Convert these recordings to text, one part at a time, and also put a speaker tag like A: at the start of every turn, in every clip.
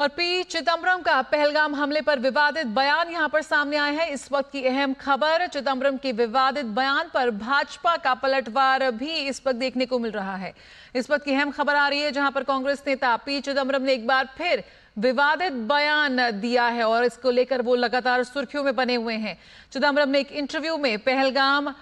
A: और पी चिदम्बरम का पहलगाम हमले पर विवादित बयान यहां पर सामने आया है। इस वक्त की अहम खबर, चिदम्बरम के विवादित बयान पर भाजपा का पलटवार भी इस वक्त देखने को मिल रहा है। इस वक्त की अहम खबर आ रही है जहां पर कांग्रेस नेता पी चिदम्बरम ने एक बार फिर विवादित बयान दिया है और इसको लेकर वो लगातार सुर्खियों में बने हुए हैं। चिदम्बरम ने एक इंटरव्यू में पहलगाम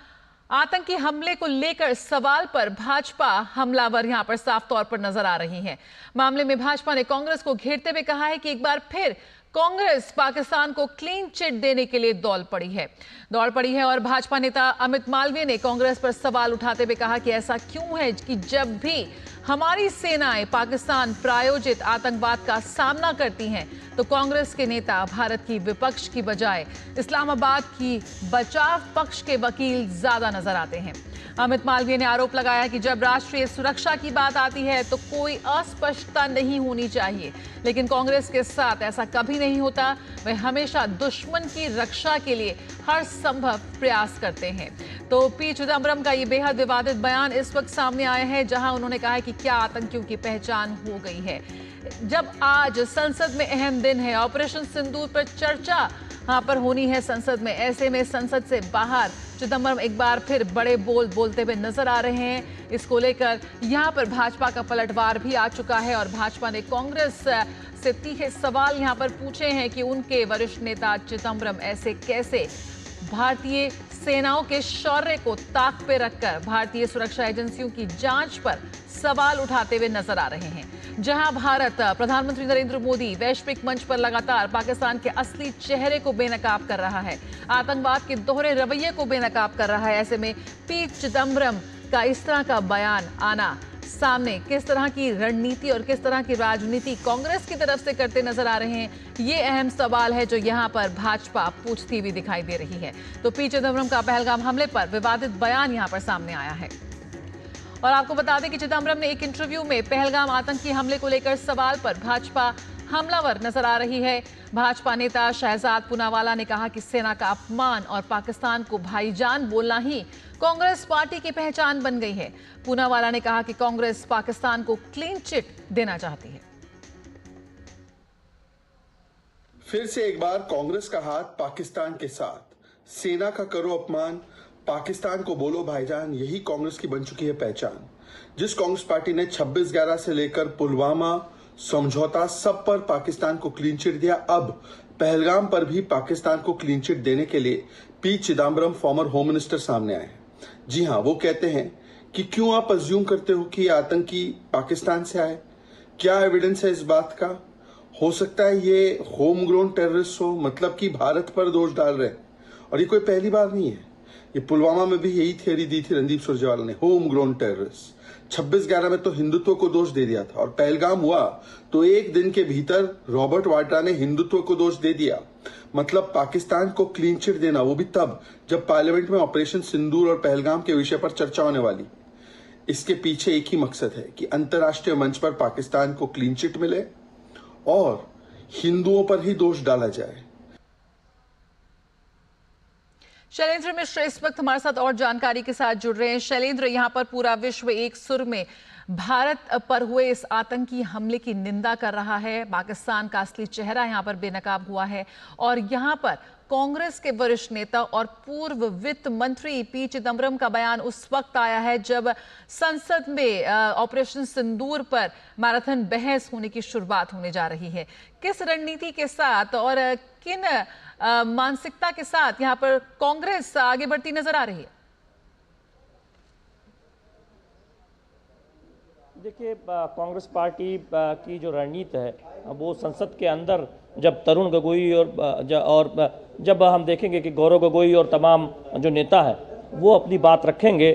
A: आतंकी हमले को लेकर सवाल पर भाजपा हमलावर यहां पर साफ तौर पर नजर आ रही है। मामले में भाजपा ने कांग्रेस को घेरते हुए कहा है कि एक बार फिर कांग्रेस पाकिस्तान को क्लीन चिट देने के लिए दौड़ पड़ी है और भाजपा नेता अमित मालवीय ने कांग्रेस पर सवाल उठाते हुए कहा कि ऐसा क्यों है कि जब भी हमारी सेनाएं पाकिस्तान प्रायोजित आतंकवाद का सामना करती हैं तो कांग्रेस के नेता भारत की विपक्ष की बजाय इस्लामाबाद की बचाव पक्ष के वकील ज्यादा नजर आते हैं। अमित मालवीय ने आरोप लगाया कि जब राष्ट्रीय सुरक्षा की बात आती है तो कोई अस्पष्टता नहीं होनी चाहिए, लेकिन कांग्रेस के साथ ऐसा कभी नहीं होता। वे हमेशा दुश्मन की रक्षा के लिए हर संभव प्रयास करते हैं। तो पी चिदम्बरम का ये बेहद विवादित बयान इस वक्त सामने आया है जहां उन्होंने कहा है कि क्या आतंकियों की पहचान हो गई है। जब आज संसद में अहम दिन है, ऑपरेशन सिंदूर पर चर्चा यहां पर होनी है संसद में, ऐसे में संसद से बाहर चिदम्बरम एक बार फिर बड़े बोलते हुए नजर आ रहे हैं। इसको लेकर यहां पर भाजपा का पलटवार भी आ चुका है और भाजपा ने कांग्रेस से तीखे सवाल यहां पर पूछे हैं कि उनके वरिष्ठ नेता चिदम्बरम ऐसे कैसे भारतीय सेनाओं के शौर्य को ताक पे रखकर भारतीय सुरक्षा एजेंसियों की जांच पर सवाल उठाते हुए नजर आ रहे हैं। जहां भारत प्रधानमंत्री नरेंद्र मोदी वैश्विक मंच पर लगातार पाकिस्तान के असली चेहरे को बेनकाब कर रहा है, आतंकवाद के दोहरे रवैये को बेनकाब कर रहा है, ऐसे में पी चिदम्बरम का इस तरह का बयान आना सामने किस तरह की रणनीति और किस तरह की राजनीति कांग्रेस की तरफ से करते नजर आ रहे हैं, ये अहम सवाल है जो यहां पर भाजपा पूछती हुई दिखाई दे रही है। तो पी चिदम्बरम का पहलगाम हमले पर विवादित बयान यहां पर सामने आया है और आपको बता दें कि चिदम्बरम ने एक इंटरव्यू में पहलगाम आतंकी हमले को लेकर सवाल पर भाजपा हमलावर नजर आ रही है। भाजपा नेता शहजाद पूनावाला ने कहा कि सेना का अपमान और पाकिस्तान को भाईजान बोलना ही कांग्रेस पार्टी की पहचान बन गई है। पूनावाला ने कहा कि कांग्रेस पाकिस्तान को क्लीन चिट देना चाहती है।
B: फिर से एक बार कांग्रेस का हाथ पाकिस्तान के साथ, सेना का करो अपमान, पाकिस्तान को बोलो भाईजान, यही कांग्रेस की बन चुकी है पहचान। जिस कांग्रेस पार्टी ने 26/11 से लेकर पुलवामा समझौता सब पर पाकिस्तान को क्लीन चिट दिया, अब पहलगाम पर भी पाकिस्तान को क्लीन चिट देने के लिए P Chidambaram farmer home minister सामने आए हैं। जी हां, वो कहते हैं कि क्यों आप अज्यूम करते हो कि आतंकी पाकिस्तान से आए, क्या एविडेंस है इस बात का? हो सकता है ये होम ग्रोन टेररिस्ट हो, मतलब कि भारत पर दोष डाल रहे हैं। और ये कोई पहली बार नहीं है, ये पुलवामा में भी यही थियरी दी थी रणदीप सुरजेवाला ने, होम ग्रोन टेररिस्ट। 26/11 में तो हिंदुत्व को दोष दे दिया था और पहलगाम हुआ तो एक दिन के भीतर रॉबर्ट वाड्रा ने हिंदुत्व को दोष दे दिया। मतलब पाकिस्तान को क्लीन चिट देना, वो भी तब जब पार्लियामेंट में ऑपरेशन सिंदूर और पहलगाम के विषय पर चर्चा होने वाली। इसके पीछे एक ही मकसद है कि अंतर्राष्ट्रीय मंच पर पाकिस्तान को क्लीन चिट मिले और हिंदुओं पर ही दोष डाला जाए।
A: शैलेंद्र मिश्र इस वक्त हमारे साथ और जानकारी के साथ जुड़ रहे हैं। शैलेंद्र, यहां पर पूरा विश्व एक सुर में भारत पर हुए इस आतंकी हमले की निंदा कर रहा है। पाकिस्तान का असली चेहरा यहां पर बेनकाब हुआ है और यहां पर कांग्रेस के वरिष्ठ नेता और पूर्व वित्त मंत्री पी चिदम्बरम का बयान उस वक्त आया है जब संसद में ऑपरेशन सिंदूर पर मैराथन बहस होने की शुरुआत होने जा रही है। किस रणनीति के साथ और किन मानसिकता के साथ यहां पर कांग्रेस आगे बढ़ती नजर आ रही है?
C: देखिए, कांग्रेस पार्टी की जो रणनीति है वो संसद के अंदर जब तरुण गोगोई और जब हम देखेंगे कि गौरव गोगोई और तमाम जो नेता है वो अपनी बात रखेंगे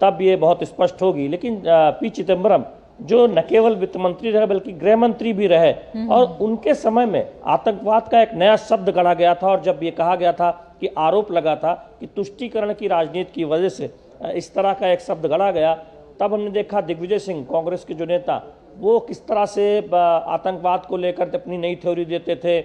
C: तब ये बहुत स्पष्ट होगी। लेकिन पी चिदम्बरम जो न केवल वित्त मंत्री रहे बल्कि गृह मंत्री भी रहे और उनके समय में आतंकवाद का एक नया शब्द गढ़ा गया था और जब ये कहा गया था कि आरोप लगा था कि तुष्टीकरण की राजनीति की वजह से इस तरह का एक शब्द गढ़ा गया, तब हमने देखा दिग्विजय सिंह कांग्रेस के जो नेता वो किस तरह से आतंकवाद को लेकर अपनी नई थ्योरी देते थे।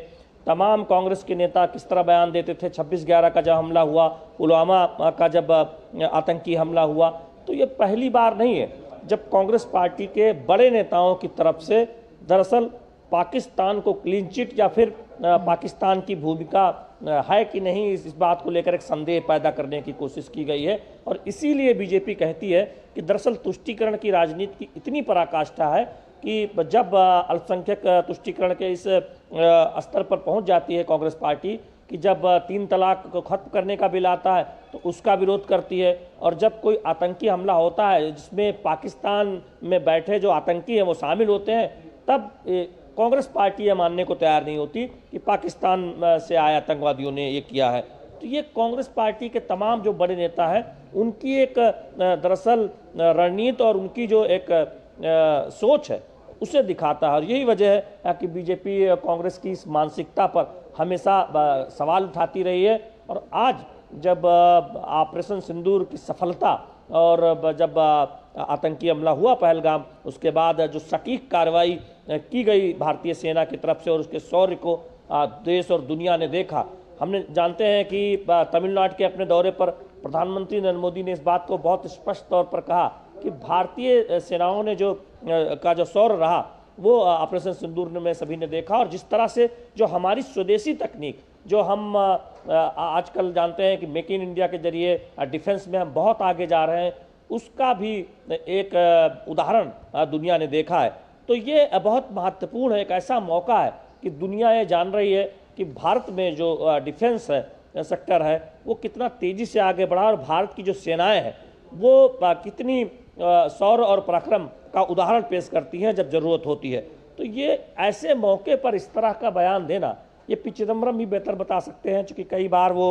C: तमाम कांग्रेस के नेता किस तरह बयान देते थे। 26/11 का जब हमला हुआ, पुलवामा का जब आतंकी हमला हुआ, तो ये पहली बार नहीं है जब कांग्रेस पार्टी के बड़े नेताओं की तरफ से दरअसल पाकिस्तान को क्लीन चिट या फिर पाकिस्तान की भूमिका है कि नहीं, इस बात को लेकर एक संदेह पैदा करने की कोशिश की गई है। और इसीलिए बीजेपी कहती है कि दरअसल तुष्टीकरण की राजनीति की इतनी पराकाष्ठा है कि जब अल्पसंख्यक तुष्टीकरण के इस स्तर पर पहुंच जाती है कांग्रेस पार्टी कि जब 3 तलाक को खत्म करने का बिल आता है तो उसका विरोध करती है, और जब कोई आतंकी हमला होता है जिसमें पाकिस्तान में बैठे जो आतंकी हैं वो शामिल होते हैं, तब कांग्रेस पार्टी ये मानने को तैयार नहीं होती कि पाकिस्तान से आए आतंकवादियों ने ये किया है। तो ये कांग्रेस पार्टी के तमाम जो बड़े नेता हैं उनकी एक दरअसल रणनीति और उनकी जो एक सोच है उसे दिखाता है। और यही वजह है कि बीजेपी कांग्रेस की इस मानसिकता पर हमेशा सवाल उठाती रही है। और आज जब ऑपरेशन सिंदूर की सफलता और जब आतंकी हमला हुआ पहलगाम, उसके बाद जो सटीक कार्रवाई की गई भारतीय सेना की तरफ से और उसके शौर्य को देश और दुनिया ने देखा। हमने जानते हैं कि तमिलनाडु के अपने दौरे पर प्रधानमंत्री नरेंद्र मोदी ने इस बात को बहुत स्पष्ट तौर पर कहा कि भारतीय सेनाओं ने जो शौर्य रहा वो ऑपरेशन सिंदूर में सभी ने देखा। और जिस तरह से जो हमारी स्वदेशी तकनीक जो हम आजकल जानते हैं कि मेक इन इंडिया के जरिए डिफेंस में हम बहुत आगे जा रहे हैं, उसका भी एक उदाहरण दुनिया ने देखा है। तो ये बहुत महत्वपूर्ण है, एक ऐसा मौका है कि दुनिया ये जान रही है कि भारत में जो डिफेंस सेक्टर है वो कितना तेज़ी से आगे बढ़ा और भारत की जो सेनाएं हैं वो कितनी शौर्य और पराक्रम का उदाहरण पेश करती हैं जब ज़रूरत होती है। तो ये ऐसे मौके पर इस तरह का बयान देना, ये पी चिदम्बरम भी बेहतर बता सकते हैं, क्योंकि कई बार वो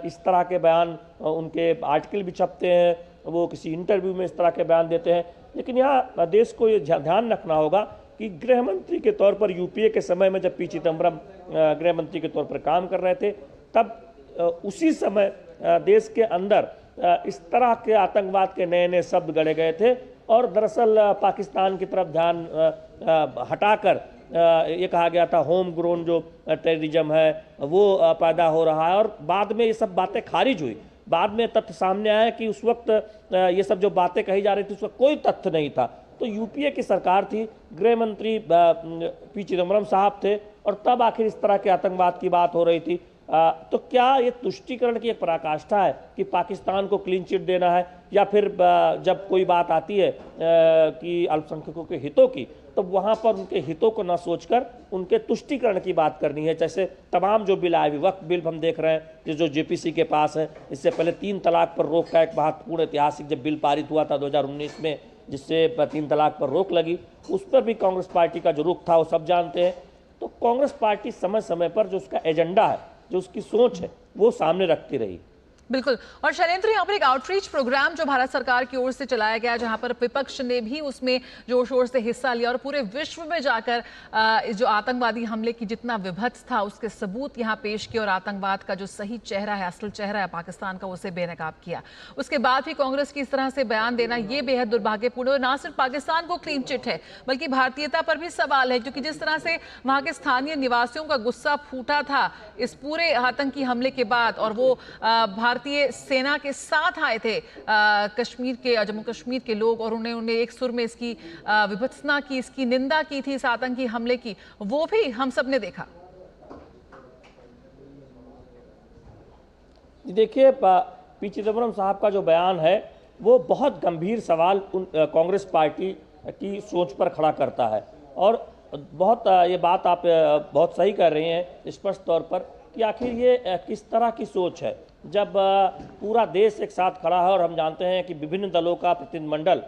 C: इस तरह के बयान, उनके आर्टिकल भी छपते हैं, वो किसी इंटरव्यू में इस तरह के बयान देते हैं। लेकिन यहाँ देश को ये ध्यान रखना होगा कि गृह मंत्री के तौर पर यूपीए के समय में जब पी चिदम्बरम गृह मंत्री के तौर पर काम कर रहे थे, तब उसी समय देश के अंदर इस तरह के आतंकवाद के नए नए शब्द गढ़े गए थे और दरअसल पाकिस्तान की तरफ ध्यान हटाकर ये कहा गया था होम ग्रोन जो टेररिज्म है वो पैदा हो रहा है। और बाद में ये सब बातें खारिज हुई, बाद में तथ्य सामने आया कि उस वक्त ये सब जो बातें कही जा रही थी उसका कोई तथ्य नहीं था। तो यूपीए की सरकार थी, गृह मंत्री पी चिदम्बरम साहब थे, और तब आखिर इस तरह के आतंकवाद की बात हो रही थी। तो क्या ये तुष्टीकरण की एक पराकाष्ठा है कि पाकिस्तान को क्लीन चिट देना है, या फिर जब कोई बात आती है कि अल्पसंख्यकों के हितों की, तो वहाँ पर उनके हितों को न सोचकर उनके तुष्टीकरण की बात करनी है। जैसे तमाम जो बिल आए, वक्फ बिल हम देख रहे हैं जो जेपीसी के पास है, इससे पहले 3 तलाक पर रोक का एक महत्वपूर्ण ऐतिहासिक जब बिल पारित हुआ था 2019 में, जिससे 3 तलाक पर रोक लगी, उस पर भी कांग्रेस पार्टी का जो रुख था वो सब जानते हैं। तो कांग्रेस पार्टी समय समय पर जो उसका एजेंडा है, जो उसकी सोच है, वो सामने रखती रही।
A: बिल्कुल। और शैलेंद्र, यहाँ पर एक आउटरीच प्रोग्राम जो भारत सरकार की ओर से चलाया गया, जहाँ पर विपक्ष ने भी उसमें जोर शोर से हिस्सा लिया और पूरे विश्व में जाकर जो आतंकवादी हमले की जितना विभत्स था उसके सबूत यहाँ पेश किए और आतंकवाद का जो सही चेहरा है, असल चेहरा है पाकिस्तान का, उसे बेनकाब किया। उसके बाद भी कांग्रेस की इस तरह से बयान देना ये बेहद दुर्भाग्यपूर्ण है। ना सिर्फ पाकिस्तान को क्लीन चिट है बल्कि भारतीयता पर भी सवाल है, क्योंकि जिस तरह से वहाँ के स्थानीय निवासियों का गुस्सा फूटा था इस पूरे आतंकी हमले के बाद, और वो भारतीय सेना के साथ आए थे कश्मीर के, जम्मू कश्मीर के लोग, और उन्हें एक सुर में इसकी विभत्सना की, इसकी निंदा की थी इस आतंकी हमले की, वो भी हम सब ने देखा।
C: देखिए, पी चिदम्बरम साहब का जो बयान है वो बहुत गंभीर सवाल कांग्रेस पार्टी की सोच पर खड़ा करता है। और बहुत ये बात आप बहुत सही कर रही हैं स्पष्ट तौर पर कि आखिर ये किस तरह की सोच है, जब पूरा देश एक साथ खड़ा है। और हम जानते हैं कि विभिन्न दलों का प्रतिनिधिमंडल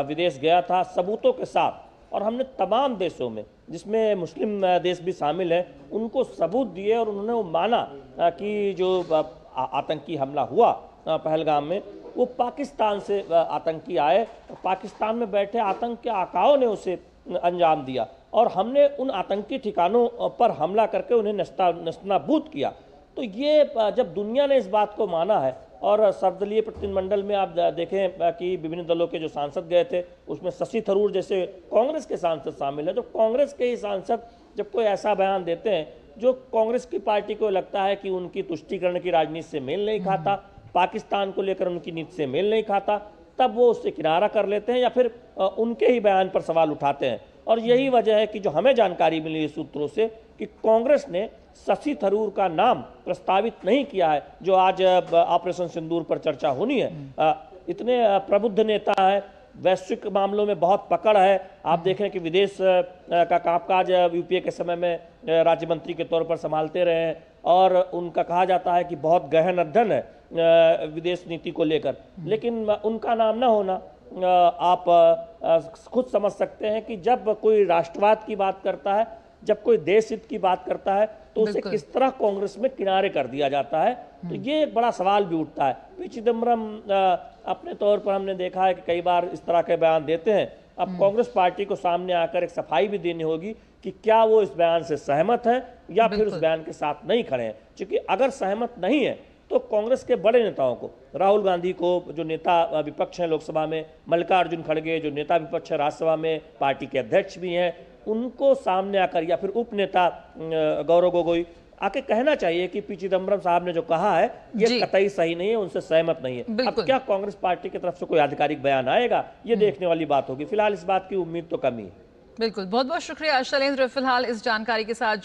C: विदेश गया था सबूतों के साथ, और हमने तमाम देशों में, जिसमें मुस्लिम देश भी शामिल हैं, उनको सबूत दिए और उन्होंने वो माना कि जो आतंकी हमला हुआ पहलगाम में वो पाकिस्तान से आतंकी आए, और पाकिस्तान में बैठे आतंक के आकाओं ने उसे अंजाम दिया, और हमने उन आतंकी ठिकानों पर हमला करके उन्हें नस्तानाबूद किया। तो ये जब दुनिया ने इस बात को माना है, और सर्वदलीय प्रतिनिधिमंडल में आप देखें कि विभिन्न दलों के जो सांसद गए थे उसमें शशि थरूर जैसे कांग्रेस के सांसद शामिल हैं, तो कांग्रेस के ही सांसद जब कोई ऐसा बयान देते हैं जो कांग्रेस की पार्टी को लगता है कि उनकी तुष्टीकरण की राजनीति से मेल नहीं खाता, पाकिस्तान को लेकर उनकी नीति से मेल नहीं खाता, तब वो उससे किनारा कर लेते हैं या फिर उनके ही बयान पर सवाल उठाते हैं। और यही वजह है कि जो हमें जानकारी मिली है सूत्रों से कि कांग्रेस ने शशि थरूर का नाम प्रस्तावित नहीं किया है, जो आज ऑपरेशन सिंदूर पर चर्चा होनी है। इतने प्रबुद्ध नेता है, वैश्विक मामलों में बहुत पकड़ है। आप देखें कि विदेश का कामकाज यूपीए के समय में राज्य मंत्री के तौर पर संभालते रहे हैं और उनका कहा जाता है कि बहुत गहन अध्ययन है विदेश नीति को लेकर, लेकिन उनका नाम ना होना आप खुद समझ सकते हैं कि जब कोई राष्ट्रवाद की बात करता है, जब कोई देश हित की बात करता है, तो उसे किस तरह कांग्रेस में किनारे कर दिया जाता है। तो ये एक बड़ा सवाल भी उठता है। पी चिदम्बरम अपने तौर पर हमने देखा है कि कई बार इस तरह के बयान देते हैं। अब कांग्रेस पार्टी को सामने आकर एक सफाई भी देनी होगी कि क्या वो इस बयान से सहमत है या फिर उस बयान के साथ नहीं खड़े हैं। क्योंकि अगर सहमत नहीं है तो कांग्रेस के बड़े नेताओं को, राहुल गांधी को जो नेता विपक्ष हैं लोकसभा में, मल्लिकार्जुन खड़गे जो नेता विपक्ष है राज्यसभा में, पार्टी के अध्यक्ष भी हैं, उनको सामने आकर या फिर उप नेता गौरव गोगोई आके कहना चाहिए कि पी चिदम्बरम साहब ने जो कहा है ये कतई सही नहीं है, उनसे सहमत नहीं है। अब क्या कांग्रेस पार्टी की तरफ से कोई आधिकारिक बयान आएगा, ये देखने वाली बात होगी। फिलहाल इस बात की उम्मीद तो कम ही है।
A: बिल्कुल, बहुत बहुत शुक्रिया शैलेंद्र फिलहाल इस जानकारी के साथ।